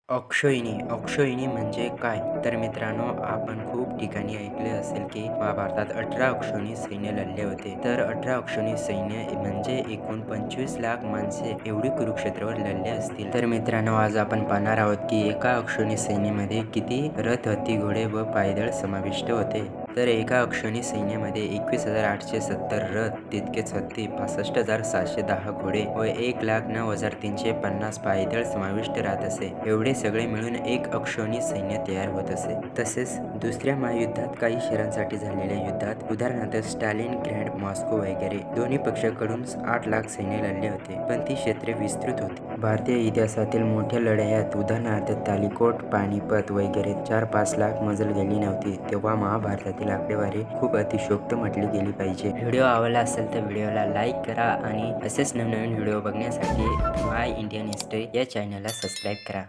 अक्षौहिणी म्हणजे काय? तर मित्रांनो, आपण खूप ठिकाणी ऐकले असेल की महाभारतात 18 अक्षौहिणी सैन्य लढले होते. तर 18 अक्षौहिणी सैन्य म्हणजे एकूण 25 लाख माणसे एवढी कुरुक्षेत्रावर लढले असतील. तर मित्रांनो, आज आपण पाहणार आहोत की एका अक्षौहिणी सैन्यामध्ये किती रथ, हत्ती, घोडे व पायदळ समाविष्ट होते. तर एका अक्षौहिणी सैन्यामध्ये 21,870 रथ, तितकेच हत्ती, 65,710 घोडे व 1,09,350 पायदळ समाविष्ट राहत असे. एवढे सगळे मिळून एक अक्षौहिणी सैन्य तयार होत असे. तसेच दुसऱ्या महायुद्धात काही शहरांसाठी झालेल्या युद्धात, उदाहरणार्थ स्टालिनग्राड, मॉस्को वगैरे, दोन्ही पक्षाकडून 8 लाख सैन्य लढले होते, पण ती क्षेत्रे विस्तृत होती. भारतीय इतिहासातील मोठ्या लढायात, उदाहरणार्थ तालिकोट, पानिपत वगैरे 4-5 लाख मजल गेली नव्हती. तेव्हा महाभारतातील आकडेवारी खूप अतिशयोक्त म्हटली गेली पाहिजे. व्हिडिओ आवडला असेल तर व्हिडिओला लाईक करा आणि असेच नवनवीन व्हिडिओ बघण्यासाठी माय इंडियन हिस्ट्री या चॅनलला सबस्क्राईब करा.